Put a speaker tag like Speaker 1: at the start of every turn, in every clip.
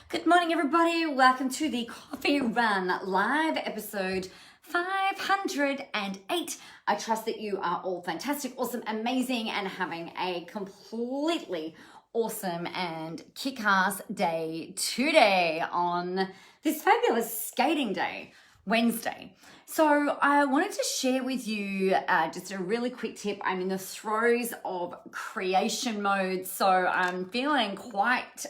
Speaker 1: Good morning, everybody. Welcome to the Coffee Run Live episode 508. I trust that you are all fantastic, awesome, amazing, and having a completely awesome and kick-ass day today on this fabulous skating day, Wednesday. So I wanted to share with you just a really quick tip. I'm in the throes of creation mode, so I'm feeling quite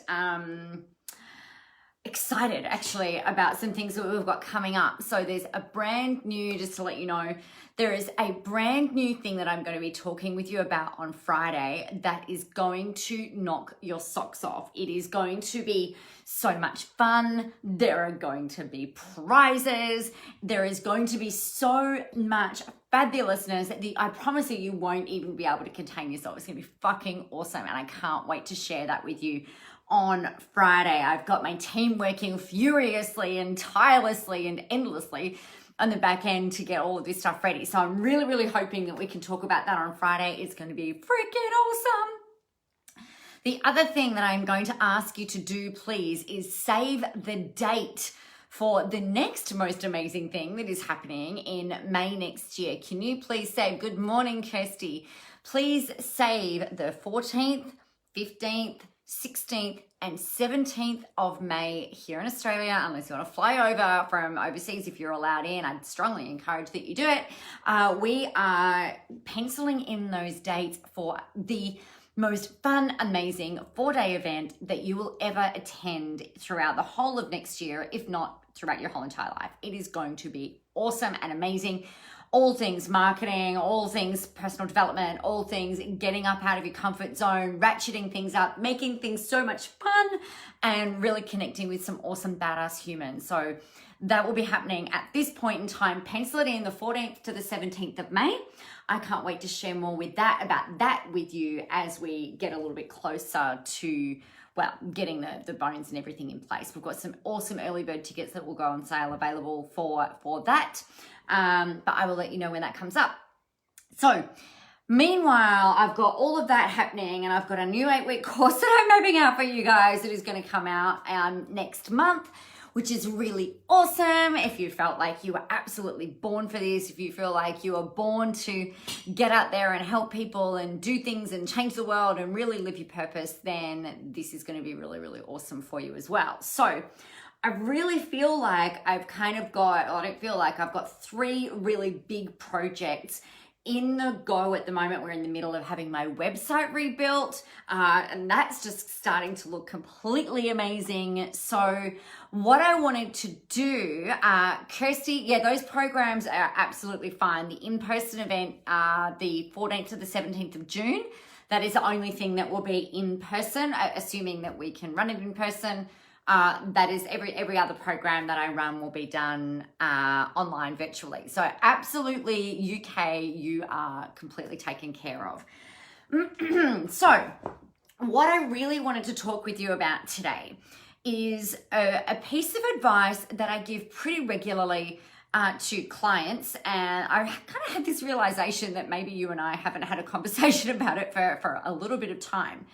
Speaker 1: excited actually about some things that we've got coming up. So there's a brand new, just to let you know, there is a brand new thing that I'm going to be talking with you about on Friday that is going to knock your socks off. It is going to be so much fun. There are going to be prizes. There is going to be so much fabulousness that I promise you won't even be able to contain yourself. It's going to be fucking awesome, and I can't wait to share that with you on Friday. I've got my team working furiously and tirelessly and endlessly on the back end to get all of this stuff ready. So I'm really, really hoping that we can talk about that on Friday. It's going to be freaking awesome. The other thing that I'm going to ask you to do, please, is save the date for the next most amazing thing that is happening in May next year. Can you please save, good morning, Kirsty. Please save the 14th, 15th, 16th and 17th of May here in Australia, unless you want to fly over from overseas. If you're allowed in, I'd strongly encourage that you do it. We are penciling in those dates for the most fun, amazing 4-day event that you will ever attend throughout the whole of next year, if not throughout your whole entire life. It is going to be awesome and amazing. All things marketing, all things personal development, all things getting up out of your comfort zone, ratcheting things up, making things so much fun, and really connecting with some awesome badass humans. So that will be happening at this point in time. Pencil it in, the 14th to the 17th of May. I can't wait to share more about that with you as we get a little bit closer to, well, getting the bones and everything in place. We've got some awesome early bird tickets that will go on sale available for that. But I will let you know when that comes up. So meanwhile, I've got all of that happening, and I've got a new 8-week course that I'm mapping out for you guys that is going to come out next month, which is really awesome. If you felt like you were absolutely born for this, if you feel like you were born to get out there and help people and do things and change the world and really live your purpose, then this is going to be really, really awesome for you as well. So I really feel like I've got 3 really big projects in the go at the moment. We're in the middle of having my website rebuilt, and that's just starting to look completely amazing. So what I wanted to do, Kirsty, yeah, those programs are absolutely fine. The in-person event, the 14th to the 17th of June, that is the only thing that will be in person, assuming that we can run it in person. That is every other program that I run will be done online virtually. So absolutely UK, you are completely taken care of. So what I really wanted to talk with you about today is a piece of advice that I give pretty regularly to clients. And I kind of had this realization that maybe you and I haven't had a conversation about it for a little bit of time.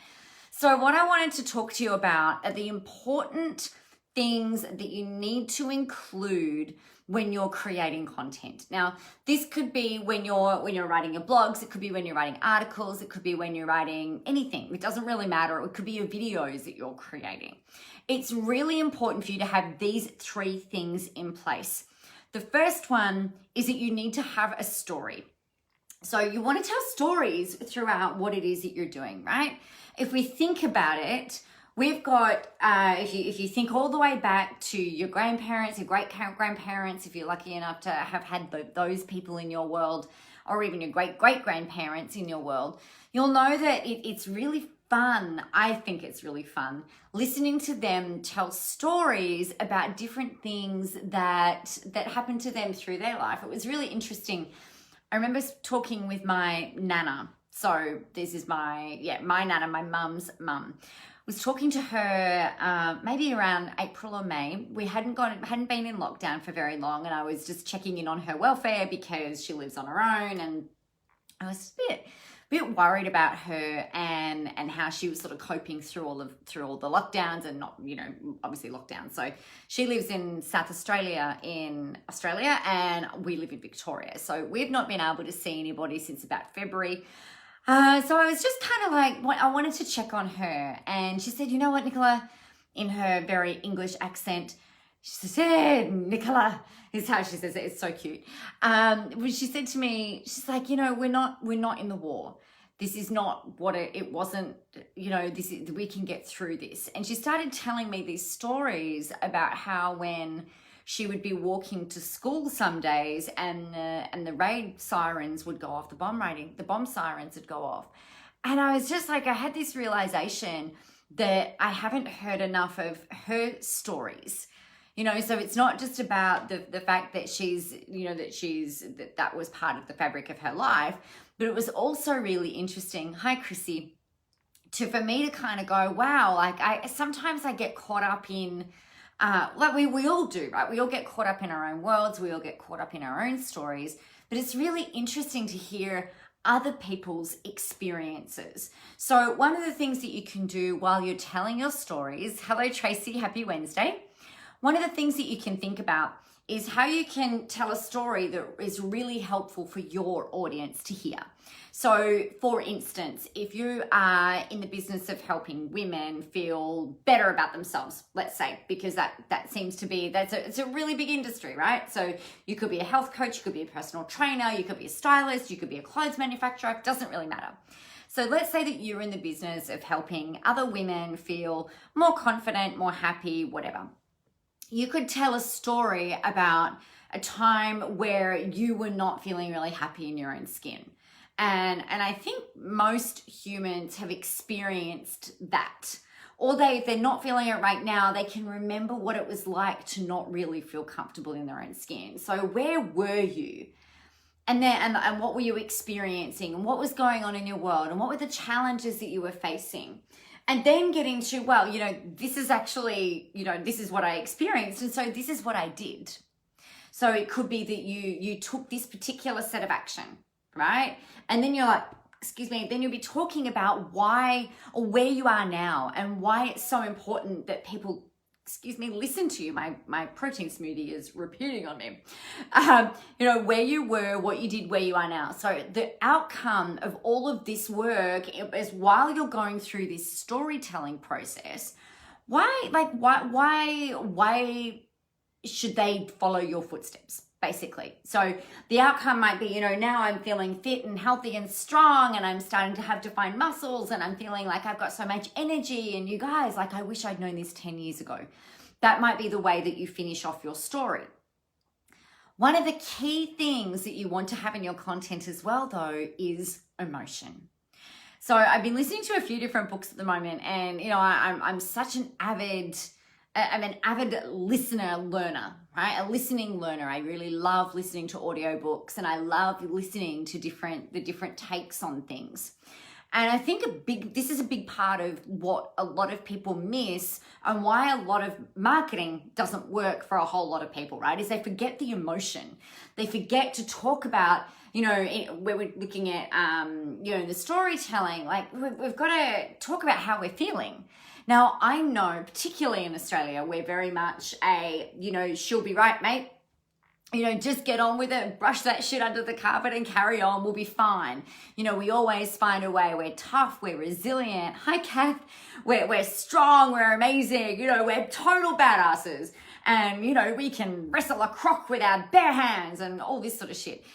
Speaker 1: So what I wanted to talk to you about are the important things that you need to include when you're creating content. Now, this could be when you're writing your blogs, it could be when you're writing articles, it could be when you're writing anything. It doesn't really matter. It could be your videos that you're creating. It's really important for you to have these 3 things in place. The first one is that you need to have a story. So you want to tell stories throughout what it is that you're doing, right? If we think about it, we've got, if you think all the way back to your grandparents, your great-grandparents, if you're lucky enough to have had those people in your world, or even your great-great-grandparents in your world, you'll know that it's really fun. I think it's really fun listening to them tell stories about different things that happened to them through their life. It was really interesting. I remember talking with my nana. So this is my nana, my mum's mum. Was talking to her maybe around April or May. We hadn't been in lockdown for very long, and I was just checking in on her welfare because she lives on her own, and I was a bit worried about her and how she was sort of coping through all the lockdowns and not, obviously lockdowns. So she lives in South Australia in Australia, and we live in Victoria. So we've not been able to see anybody since about February. So I was just kind of like, I wanted to check on her. And she said, you know what, Nicola, in her very English accent, she said, Nicola, is how she says it. It's so cute. She said to me, she's like, we're not in the war. This is not what it wasn't, we can get through this. And she started telling me these stories about how when she would be walking to school some days and the raid sirens would go off, the bomb sirens would go off. And I was just like, I had this realization that I haven't heard enough of her stories. So it's not just about the fact that that was part of the fabric of her life, but it was also really interesting. Hi, Chrissy. For me to kind of go, wow, like sometimes I get caught up in, like we all do, right? We all get caught up in our own worlds. We all get caught up in our own stories, but it's really interesting to hear other people's experiences. So one of the things that you can do while you're telling your stories, hello, Tracy, happy Wednesday. One of the things that you can think about is how you can tell a story that is really helpful for your audience to hear. So for instance, if you are in the business of helping women feel better about themselves, let's say, because that seems to be, it's a really big industry, right? So you could be a health coach, you could be a personal trainer, you could be a stylist, you could be a clothes manufacturer, it doesn't really matter. So let's say that you're in the business of helping other women feel more confident, more happy, whatever. You could tell a story about a time where you were not feeling really happy in your own skin. And I think most humans have experienced that. Or if they're not feeling it right now, they can remember what it was like to not really feel comfortable in their own skin. So where were you? And what were you experiencing? And what was going on in your world? And what were the challenges that you were facing? And then get into, well, this is actually, this is what I experienced. And so this is what I did. So it could be that you took this particular set of action, right? And then you're like, then you'll be talking about why or where you are now and why it's so important that people, listen to you. My protein smoothie is repeating on me. Where you were, what you did, where you are now. So the outcome of all of this work is while you're going through this storytelling process, why should they follow your footsteps, basically? So the outcome might be, now I'm feeling fit and healthy and strong, and I'm starting to have defined muscles, and I'm feeling like I've got so much energy, and you guys, I wish I'd known this 10 years ago. That might be the way that you finish off your story. One of the key things that you want to have in your content as well, though, is emotion. So I've been listening to a few different books at the moment, and I'm such an avid listener, learner, right? A listening learner. I really love listening to audiobooks, and I love listening to the different takes on things. And I think this is a big part of what a lot of people miss and why a lot of marketing doesn't work for a whole lot of people, right? Is they forget the emotion. They forget to talk about, where we're looking at, the storytelling, we've got to talk about how we're feeling. Now, I know, particularly in Australia, we're very much she'll be right, mate. Just get on with it, brush that shit under the carpet and carry on. We'll be fine. We always find a way. We're tough. We're resilient. Hi, Kath. We're strong. We're amazing. We're total badasses. And, we can wrestle a croc with our bare hands and all this sort of shit.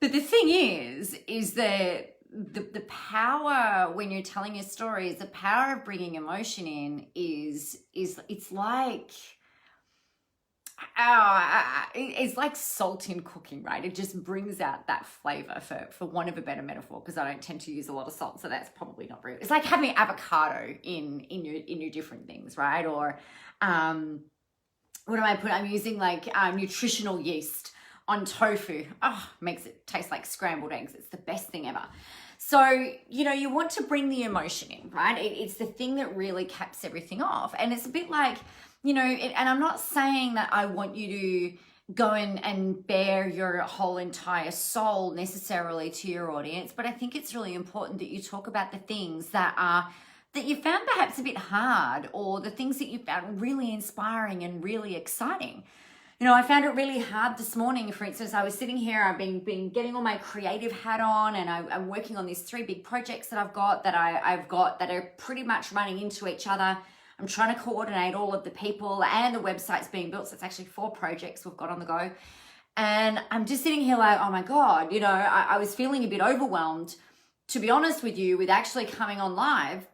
Speaker 1: But the thing is that the power when you're telling your stories, the power of bringing emotion in is it's like... it's like salt in cooking, right? It just brings out that flavor, for want of a better metaphor, because I don't tend to use a lot of salt, so that's probably not real. It's like having avocado in your different things, right? Or what am I putting? I'm using nutritional yeast on tofu. Makes it taste like scrambled eggs. It's the best thing ever. So, you want to bring the emotion in, right? It's the thing that really caps everything off. And it's a bit like, and I'm not saying that I want you to go and bear your whole entire soul necessarily to your audience, but I think it's really important that you talk about the things that you found perhaps a bit hard, or the things that you found really inspiring and really exciting. I found it really hard this morning. For instance, I was sitting here, I've been getting all my creative hat on, and I'm working on these 3 big projects that I've got that are pretty much running into each other. I'm trying to coordinate all of the people, and the website's being built. So it's actually 4 projects we've got on the go. And I'm just sitting here like, oh my God, I was feeling a bit overwhelmed, to be honest with you, with actually coming on live,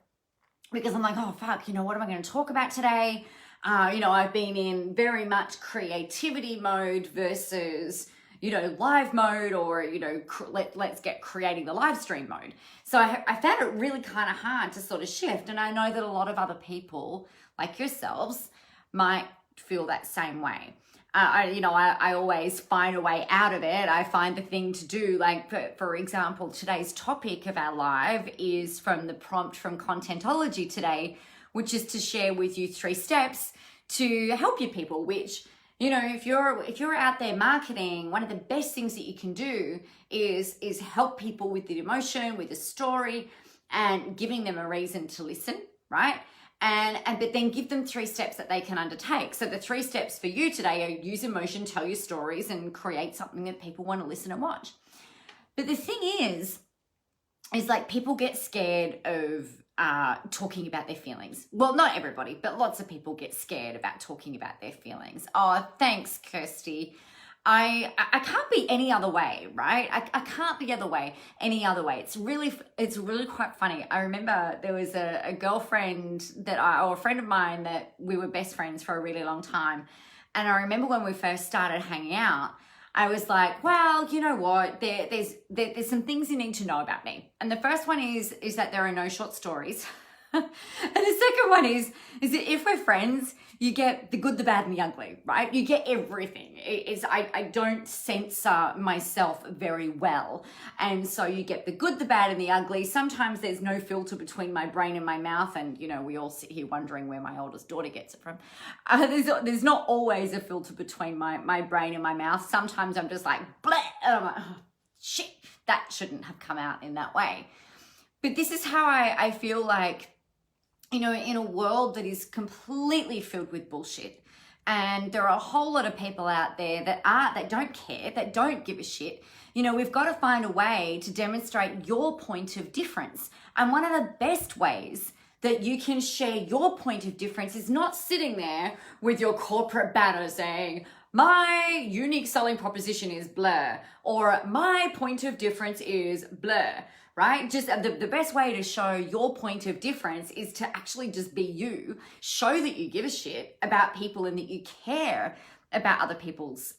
Speaker 1: because I'm like, oh fuck, what am I going to talk about today? I've been in very much creativity mode versus, live mode, or, let's get creating the live stream mode. So I found it really kind of hard to sort of shift. And I know that a lot of other people like yourselves might feel that same way. I always find a way out of it. I find the thing to do, like, for example, today's topic of our live is from the prompt from Contentology today, which is to share with you 3 steps to help your people, which, if you're out there marketing, one of the best things that you can do is help people with the emotion, with the story, and giving them a reason to listen, right? But then give them 3 steps that they can undertake. So the 3 steps for you today are use emotion, tell your stories, and create something that people want to listen and watch. But the thing is like, people get scared of talking about their feelings. Well, not everybody, but lots of people get scared about talking about their feelings. Oh, thanks, Kirsty. I can't be any other way, right? I can't be any other way. It's really quite funny. I remember there was a girlfriend or a friend of mine that we were best friends for a really long time. And I remember when we first started hanging out, I was like, well, you know what? There's some things you need to know about me. And the first one is that there are no short stories. And the second one is that if we're friends, you get the good, the bad, and the ugly, right? You get everything. I don't censor myself very well. And so you get the good, the bad, and the ugly. Sometimes there's no filter between my brain and my mouth. And, we all sit here wondering where my oldest daughter gets it from. There's not always a filter between my brain and my mouth. Sometimes I'm just like, bleh, and I'm like, oh, shit, that shouldn't have come out in that way. But this is how I feel like, in a world that is completely filled with bullshit, and there are a whole lot of people out there that don't care, that don't give a shit. We've got to find a way to demonstrate your point of difference. And one of the best ways that you can share your point of difference is not sitting there with your corporate banner saying, my unique selling proposition is blah, or my point of difference is blah. Right? Just the best way to show your point of difference is to actually just be you, show that you give a shit about people and that you care about other people's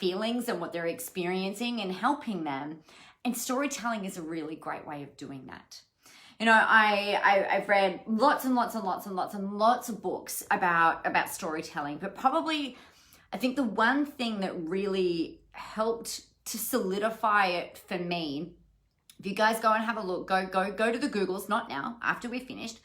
Speaker 1: feelings and what they're experiencing and helping them. And storytelling is a really great way of doing that. I've read lots and lots and lots and lots and lots of books about storytelling, but probably I think the one thing that really helped to solidify it for me, if you guys go and have a look, go to the Googles, not now, after we're finished.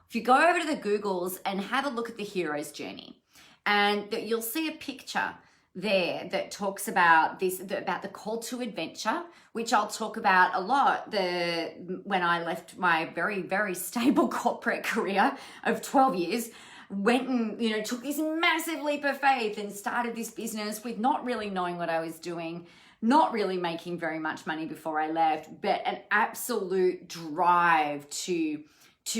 Speaker 1: If you go over to the Googles and have a look at the hero's journey, and you'll see a picture there that talks about about the call to adventure, which I'll talk about a lot. When I left my very, very stable corporate career of 12 years, went and took this massive leap of faith and started this business with not really knowing what I was doing, not really making very much money before I left, but an absolute drive to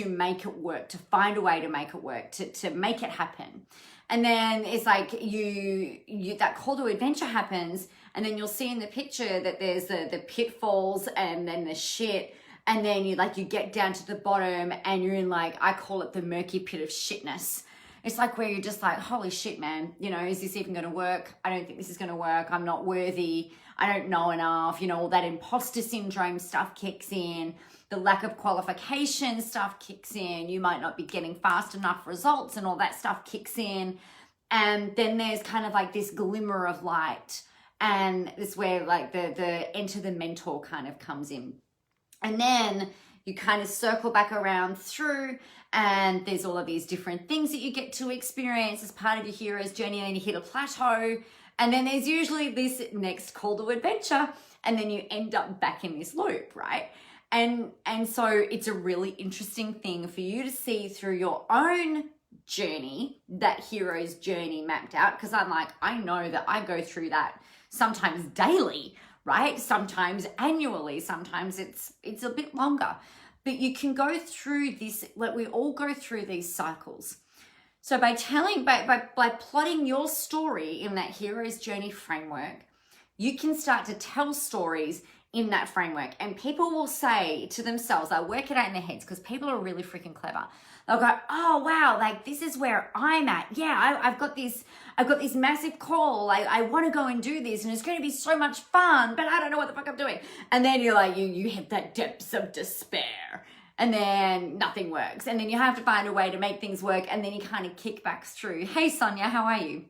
Speaker 1: make it work, to find a way to make it work, to make it happen. And then it's like you that call to adventure happens, and then you'll see in the picture that there's the pitfalls and then the shit, and then you get down to the bottom and you're in, like, I call it the murky pit of shitness. It's like where you're just like, holy shit, man, is this even going to work? I don't think this is going to work. I'm not worthy. I don't know enough. All that imposter syndrome stuff kicks in. The lack of qualification stuff kicks in. You might not be getting fast enough results, and all that stuff kicks in. And then there's kind of like this glimmer of light. And this where like the enter the mentor kind of comes in. And then you kind of circle back around through, and there's all of these different things that you get to experience as part of your hero's journey, and then you hit a plateau, And then there's usually this next call to adventure, and then you end up back in this loop, right? And so it's a really interesting thing for you to see through your own journey, that hero's journey mapped out, because I know that I go through that sometimes daily, right? Sometimes annually, sometimes it's a bit longer. But you can go through this, like we all go through these cycles. So by plotting your story in that hero's journey framework, you can start to tell stories in that framework. And people will say to themselves, they'll work it out in their heads, because people are really freaking clever. They'll go, oh wow, like this is where I'm at. Yeah, I've got this massive call. I want to go and do this, and it's going to be so much fun, but I don't know what the fuck I'm doing. And then you're like, you hit that depths of despair, and then nothing works. And then you have to find a way to make things work, and then you kind of kick back through. Hey Sonia, how are you?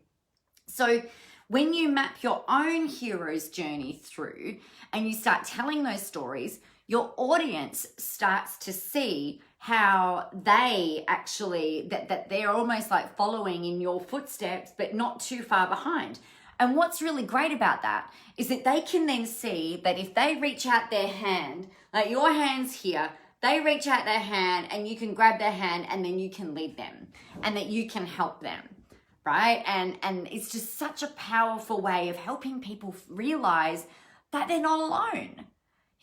Speaker 1: So when you map your own hero's journey through and you start telling those stories, your audience starts to see how they actually, that they're almost like following in your footsteps, but not too far behind. And what's really great about that is that they can then see that if they reach out their hand, like your hand's here, they reach out their hand and you can grab their hand, and then you can lead them, and that you can help them, right? And it's just such a powerful way of helping people realize that they're not alone.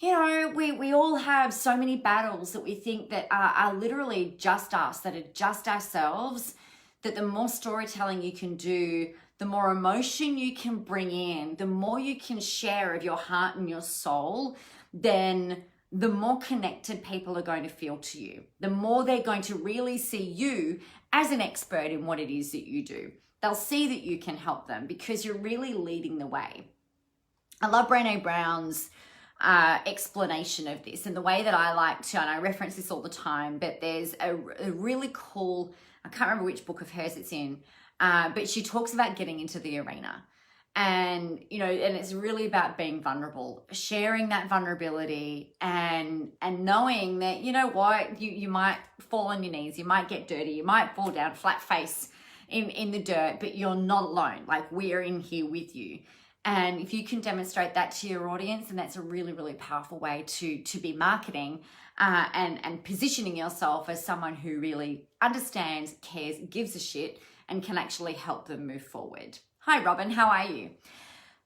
Speaker 1: You know, we all have so many battles that we think that are literally just us, that are just ourselves, that the more storytelling you can do, the more emotion you can bring in, the more you can share of your heart and your soul, then the more connected people are going to feel to you. The more they're going to really see you as an expert in what it is that you do. They'll see that you can help them because you're really leading the way. I love Brené Brown's explanation of this, and the way that I like to, and I reference this all the time, but there's a really cool, I can't remember which book of hers it's in, but she talks about getting into the arena. And, you know, and it's really about being vulnerable, sharing that vulnerability, and knowing that, you know what, you might fall on your knees, you might get dirty, you might fall down flat face in the dirt, but you're not alone. Like, we're in here with you. And if you can demonstrate that to your audience, and that's a really, really powerful way to be marketing and positioning yourself as someone who really understands, cares, gives a shit, and can actually help them move forward. Hi, Robin, how are you?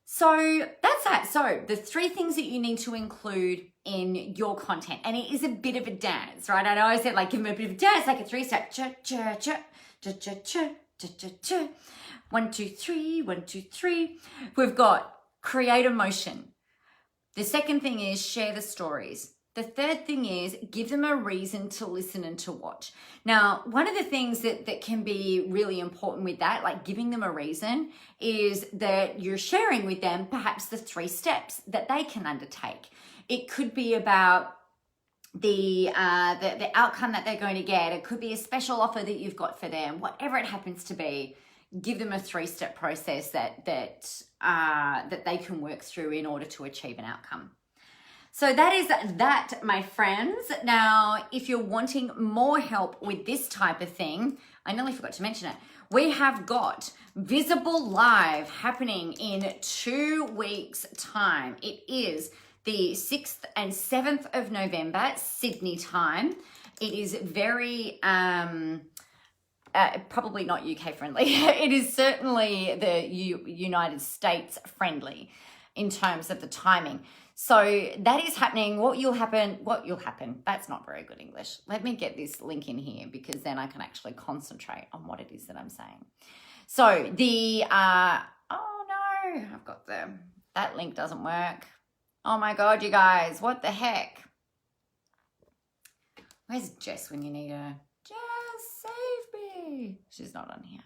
Speaker 1: So that's that. So the 3 things that you need to include in your content, and it is a bit of a dance, right? I know I said like give them a bit of a dance, like a 3-step, cha-cha-cha, 1, 2, 3, 1, 2, 3. We've got create emotion. The second thing is share the stories. The third thing is give them a reason to listen and to watch. Now, one of the things that can be really important with that, like giving them a reason, is that you're sharing with them perhaps the 3 steps that they can undertake. It could be about the outcome that they're going to get. It could be a special offer that you've got for them, whatever it happens to be. Give them a 3-step process that they can work through in order to achieve an outcome. So that is that, my friends. Now, if you're wanting more help with this type of thing, I nearly forgot to mention it. We have got Visible Live happening in 2 weeks' time. It is the 6th and 7th of November, Sydney time. It is very, probably not UK friendly. It is certainly the United States friendly in terms of the timing. So that is happening. What you'll happen. That's not very good English. Let me get this link in here, because then I can actually concentrate on what it is that I'm saying. So the, oh no, I've got that link doesn't work. Oh my God, you guys, what the heck? Where's Jess when you need her? Jess, save me. She's not on here.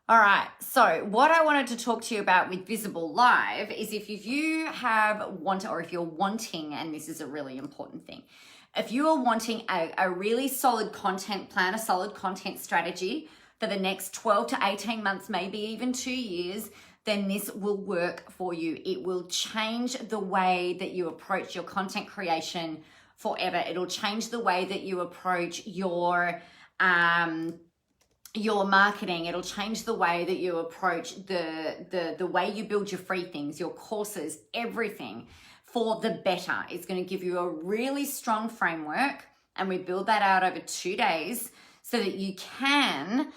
Speaker 1: All right, so what I wanted to talk to you about with Visible Live is if you or if you're wanting, and this is a really important thing, if you are wanting a really solid content plan, a solid content strategy for the next 12 to 18 months, maybe even 2 years, then this will work for you. It will change the way that you approach your content creation forever. It'll change the way that you approach your your marketing. It'll change the way that you approach the way you build your free things, your courses, everything for the better. It's going to give you a really strong framework, and we build that out over 2 days so that you can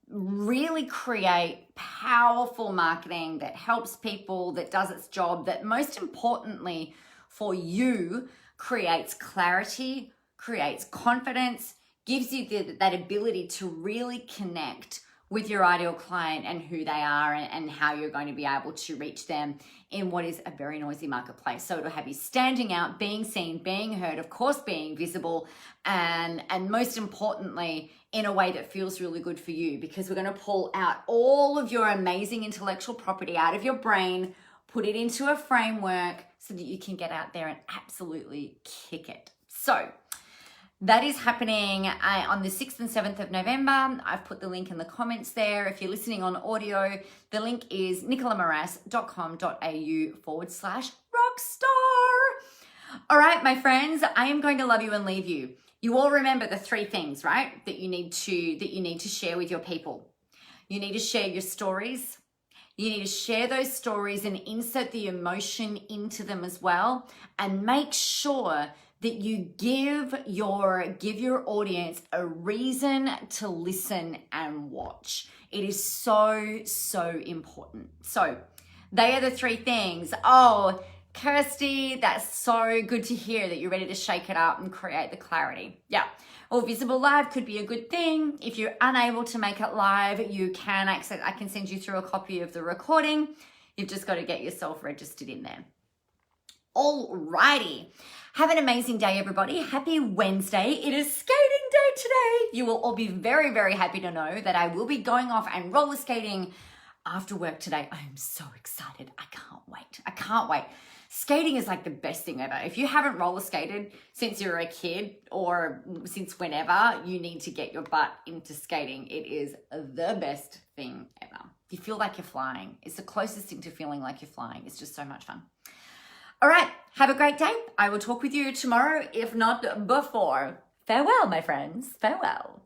Speaker 1: really create powerful marketing that helps people, that does its job, that most importantly for you creates clarity, creates confidence, gives you that ability to really connect with your ideal client and who they are and how you're going to be able to reach them in what is a very noisy marketplace. So it'll have you standing out, being seen, being heard, of course, being visible, and most importantly, in a way that feels really good for you, because we're going to pull out all of your amazing intellectual property out of your brain, put it into a framework so that you can get out there and absolutely kick it. So that is happening on the 6th and 7th of November. I've put the link in the comments there. If you're listening on audio, the link is nicolamoras.com.au/rockstar. All right, my friends, I am going to love you and leave you. You all remember the 3 things, right? That you need to share with your people. You need to share your stories. You need to share those stories and insert the emotion into them as well, and make sure that you give your audience a reason to listen and watch. It is so, so important. So they are the 3 things. Oh, Kirsty, that's so good to hear that you're ready to shake it up and create the clarity. Yeah. Or visible live could be a good thing. If you're unable to make it live, you can access, I can send you through a copy of the recording. You've just got to get yourself registered in there. Alrighty. Have an amazing day, everybody. Happy Wednesday. It is skating day today. You will all be very, very happy to know that I will be going off and roller skating after work today. I am so excited. I can't wait. I can't wait. Skating is like the best thing ever. If you haven't roller skated since you were a kid or since whenever, you need to get your butt into skating. It is the best thing ever. You feel like you're flying. It's the closest thing to feeling like you're flying. It's just so much fun. All right, have a great day. I will talk with you tomorrow, if not before. Farewell, my friends. Farewell.